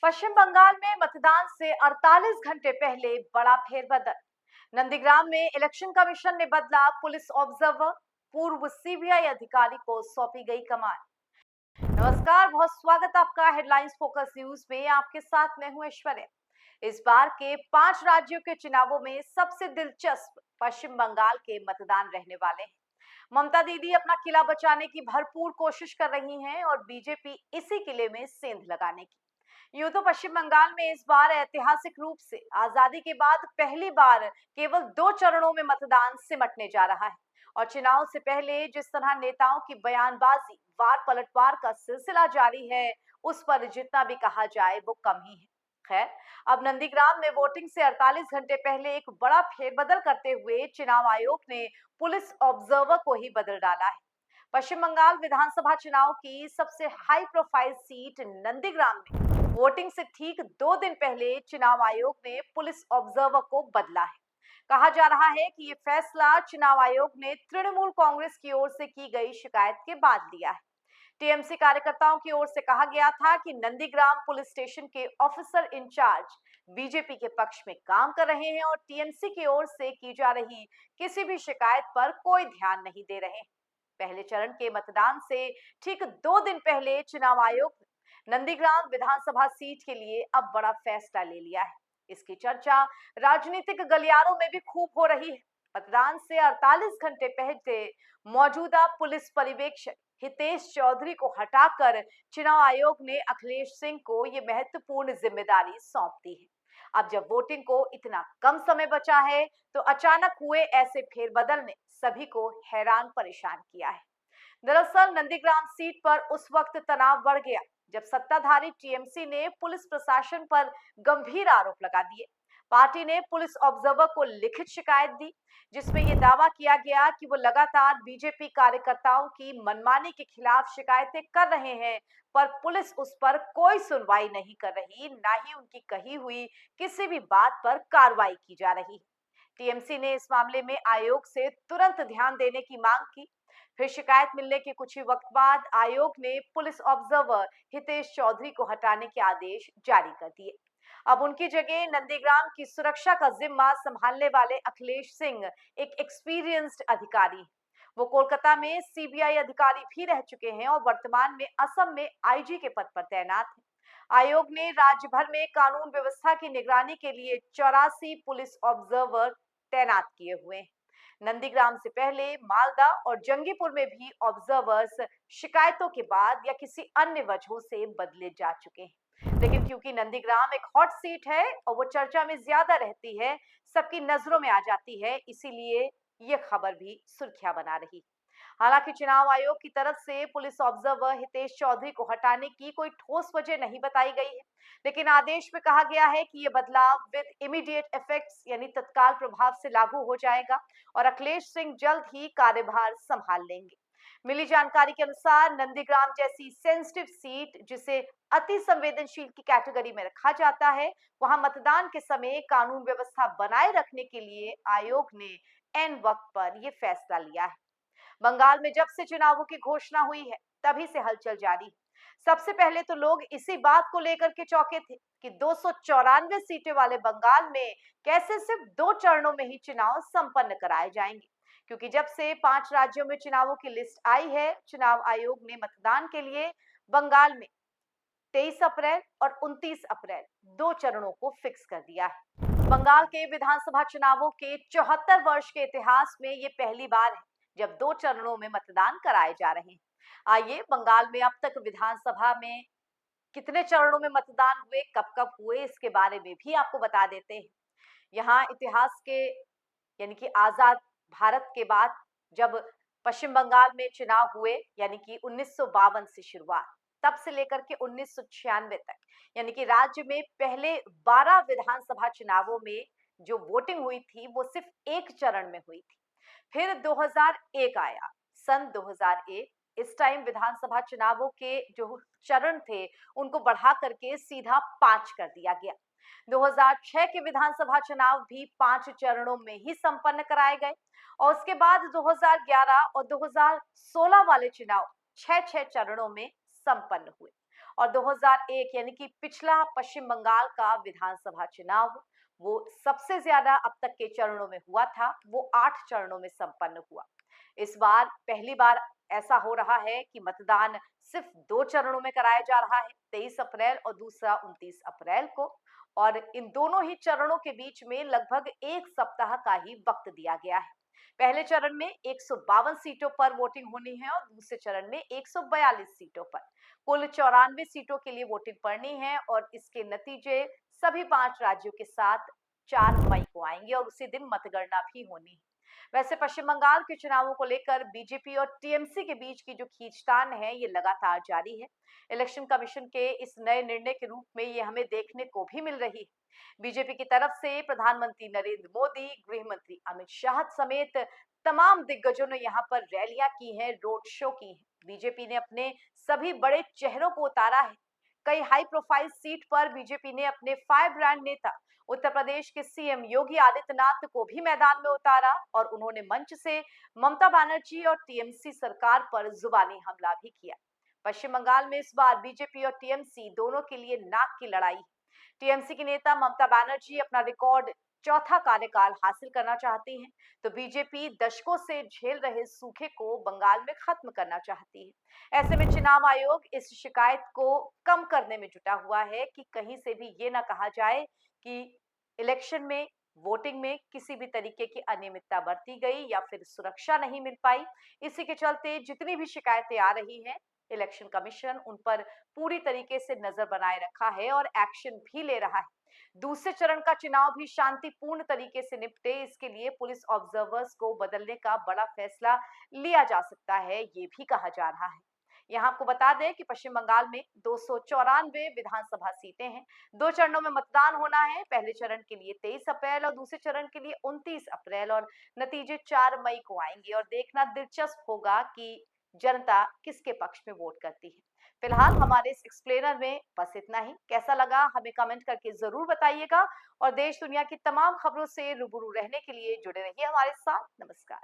पश्चिम बंगाल में मतदान से 48 घंटे पहले बड़ा फेरबदल। नंदीग्राम में इलेक्शन कमीशन ने बदला पुलिस ऑब्जर्वर। पूर्व सीबीआई अधिकारी को सौंपी गई कमान। नमस्कार, बहुत स्वागत आपका हेडलाइंस फोकस न्यूज में। आपके साथ मैं हूं ऐश्वर्या। इस बार के 5 राज्यों के चुनावों में सबसे दिलचस्प पश्चिम बंगाल के मतदान रहने वाले हैं। ममता दीदी अपना किला बचाने की भरपूर कोशिश कर रही हैं और बीजेपी इसी किले में सेंध लगाने की। यूं तो पश्चिम बंगाल में इस बार ऐतिहासिक रूप से आजादी के बाद पहली बार केवल 2 चरणों में मतदान सिमटने जा रहा है। और चुनाव से पहले जिस तरह नेताओं की बयानबाजी, वार पलटवार का सिलसिला जारी है, उस पर जितना भी कहा जाए वो कम ही है। खैर, अब नंदीग्राम में वोटिंग से 48 घंटे पहले एक बड़ा फेरबदल करते हुए चुनाव आयोग ने पुलिस ऑब्जर्वर को ही बदल डाला है। पश्चिम बंगाल विधानसभा चुनाव की सबसे हाई प्रोफाइल सीट नंदीग्राम में वोटिंग से ठीक 2 दिन पहले चुनाव आयोग ने पुलिस ऑब्जर्वर को बदला है। कहा जा रहा है कि ये फैसला चुनाव आयोग ने तृणमूल कांग्रेस की ओर से की गई शिकायत के बाद लिया है। टीएमसी कार्यकर्ताओं की ओर से कहा गया था कि नंदीग्राम पुलिस स्टेशन के ऑफिसर इंचार्ज बीजेपी के पक्ष में काम कर रहे हैं और टीएमसी की ओर से की जा रही किसी भी शिकायत पर कोई ध्यान नहीं दे रहे हैं। पहले चरण के मतदान से ठीक 2 दिन पहले चुनाव आयोग ने नंदीग्राम विधानसभा सीट के लिए अब बड़ा फैसला ले लिया है। इसकी चर्चा राजनीतिक गलियारों में भी खूब हो रही है। मतदान से 48 घंटे पहले मौजूदा पुलिस पर्यवेक्षक हितेश चौधरी को हटाकर चुनाव आयोग ने अखिलेश सिंह को ये महत्वपूर्ण जिम्मेदारी सौंप दी है। अब जब वोटिंग को इतना कम समय बचा है, तो अचानक हुए ऐसे फेरबदल ने सभी को हैरान परेशान किया है। दरअसल नंदीग्राम सीट पर उस वक्त तनाव बढ़ गया जब सत्ताधारी टीएमसी ने पुलिस प्रशासन पर गंभीर आरोप लगा दिए। पार्टी ने पुलिस ऑब्जर्वर को लिखित शिकायत दी, जिसमें यह दावा किया गया कि वो लगातार बीजेपी कार्यकर्ताओं की मनमानी के खिलाफ शिकायतें कर रहे हैं, पर पुलिस उस पर कोई सुनवाई नहीं कर रही, ना ही उनकी कही हुई किसी भी बात पर कार्रवाई की जा रही। टीएमसी ने इस मामले में आयोग से तुरंत ध्यान देने की मांग की। फिर शिकायत मिलने के कुछ ही वक्त बाद आयोग ने पुलिस ऑब्जर्वर हितेश चौधरी को हटाने के आदेश जारी कर दिए। अब उनकी जगह नंदीग्राम की सुरक्षा का जिम्मा संभालने वाले अखिलेश सिंह एक एक्सपीरियंस्ड अधिकारी हैं। वो कोलकाता में सीबीआई अधिकारी भी रह चुके हैं और वर्तमान में असम में आईजी के पद पर तैनात हैं। आयोग ने राज्य भर में कानून व्यवस्था की निगरानी के लिए 84 पुलिस ऑब्जर्वर तैनात किए हुए हैं। नंदीग्राम से पहले मालदा और जंगीपुर में भी ऑब्जर्वर्स शिकायतों के बाद या किसी अन्य वजहों से बदले जा चुके हैं। लेकिन क्योंकि नंदीग्राम एक हॉट सीट है और वो चर्चा में ज्यादा रहती है, सबकी नजरों में आ जाती है, इसीलिए ये खबर भी सुर्खियां बना रही। हालांकि चुनाव आयोग की तरफ से पुलिस ऑब्जर्वर हितेश चौधरी को हटाने की कोई ठोस वजह नहीं बताई गई है, लेकिन आदेश में कहा गया है कि ये बदलाव विद इमीडिएट इफेक्ट्स यानी तत्काल प्रभाव से लागू हो जाएगा और अखिलेश सिंह जल्द ही कार्यभार संभाल लेंगे। मिली जानकारी के अनुसार नंदीग्राम जैसी सेंसिटिव सीट, जिसे अति संवेदनशील की कैटेगरी में रखा जाता है, वहां मतदान के समय कानून व्यवस्था बनाए रखने के लिए आयोग ने एन वक्त पर यह फैसला लिया है। बंगाल में जब से चुनावों की घोषणा हुई है, तभी से हलचल जारी है। सबसे पहले तो लोग इसी बात को लेकर के चौंके थे कि 294 सीटें वाले बंगाल में कैसे सिर्फ 2 चरणों में ही चुनाव संपन्न कराए जाएंगे। क्योंकि जब से 5 राज्यों में चुनावों की लिस्ट आई है, चुनाव आयोग ने मतदान के लिए बंगाल में 23 अप्रैल और 29 अप्रैल 2 चरणों को फिक्स कर दिया है। बंगाल के विधानसभा चुनावों के 74 वर्ष के इतिहास में ये पहली बार है जब 2 चरणों में मतदान कराए जा रहे हैं। आइए बंगाल में अब तक विधानसभा में कितने चरणों में मतदान हुए, कब कब हुए, इसके बारे में भी आपको बता देते हैं। यहाँ इतिहास के यानी कि आजाद भारत के बाद जब पश्चिम बंगाल में चुनाव हुए, यानी कि 1952 से शुरुआत, तब से लेकर के 1996 तक, यानी कि राज्य में पहले 12 विधानसभा चुनावों में जो वोटिंग हुई थी वो सिर्फ एक चरण में हुई थी। फिर 2001 आया, सन 2001। इस टाइम विधानसभा चुनावों के जो चरण थे उनको बढ़ा करके सीधा 5 कर दिया गया। 2006 के विधानसभा चुनाव भी 5 चरणों में ही संपन्न कराए गए और उसके बाद 2011 और 2016 वाले चुनाव 6-6 चरणों में संपन्न हुए। और 2001 यानी कि पिछला पश्चिम बंगाल का विधानसभा चुनाव वो सबसे ज्यादा अब तक के चरणों में हुआ था, वो 8 चरणों में संपन्न हुआ। इस बार पहली बार ऐसा हो रहा है कि मतदान सिर्फ 2 चरणों में कराया जा रहा है, 23 अप्रैल और दूसरा 29 अप्रैल को। और इन दोनों ही चरणों के बीच में लगभग 1 सप्ताह का ही वक्त दिया गया है। पहले चरण में 152 सीटों पर वोटिंग होनी है और दूसरे चरण में 142 सीटों पर। कुल 94 सीटों के लिए वोटिंग पड़नी है और इसके नतीजे सभी 5 राज्यों के साथ 4 मई को आएंगे और उसी दिन मतगणना भी होनी है। वैसे पश्चिम बंगाल के चुनावों को लेकर बीजेपी और टीएमसी के बीच की जो खींचतान है ये लगातार जारी है। इलेक्शन कमीशन के इस नए निर्णय के रूप में ये हमें देखने को भी मिल रही है। बीजेपी की तरफ से प्रधानमंत्री नरेंद्र मोदी, गृह मंत्री अमित शाह समेत तमाम दिग्गजों ने यहाँ पर रैलियां की हैं, रोड शो की हैं। बीजेपी ने अपने सभी बड़े चेहरों को उतारा है। कई हाई प्रोफाइल सीट पर बीजेपी ने अपने फायर ब्रांड नेता उत्तर प्रदेश के सीएम योगी आदित्यनाथ को भी मैदान में उतारा और उन्होंने मंच से ममता बनर्जी और टीएमसी सरकार पर जुबानी हमला भी किया। पश्चिम बंगाल में इस बार बीजेपी और टीएमसी दोनों के लिए नाक की लड़ाई है। टीएमसी की नेता ममता बनर्जी अपना रिकॉर्ड चौथा कार्यकाल हासिल करना चाहती हैं, तो बीजेपी दशकों से झेल रहे सूखे को बंगाल में खत्म करना चाहती है। ऐसे में चुनाव आयोग इस शिकायत को कम करने में जुटा हुआ है कि कहीं से भी ये ना कहा जाए कि इलेक्शन में वोटिंग में किसी भी तरीके की अनियमितता बरती गई या फिर सुरक्षा नहीं मिल पाई। इसी के चलते जितनी भी शिकायतें आ रही हैं, इलेक्शन कमीशन उन पर पूरी तरीके से नजर बनाए रखा है और एक्शन भी ले रहा है। दूसरे चरण का चुनाव भी शांतिपूर्ण तरीके से निपटे, इसके लिए पुलिस ऑब्जर्वर्स को बदलने का बड़ा फैसला लिया जा सकता है, ये भी कहा जा रहा है। यहाँ आपको बता दें कि पश्चिम बंगाल में 294 विधानसभा सीटें हैं। 2 चरणों में मतदान होना है। पहले चरण के लिए 23 अप्रैल और दूसरे चरण के लिए 29 अप्रैल और नतीजे 4 मई को आएंगे और देखना दिलचस्प होगा कि जनता किसके पक्ष में वोट करती है। फिलहाल हमारे इस एक्सप्लेनर में बस इतना ही। कैसा लगा हमें कमेंट करके जरूर बताइएगा और देश दुनिया की तमाम खबरों से रूबरू रहने के लिए जुड़े रहिए हमारे साथ। नमस्कार।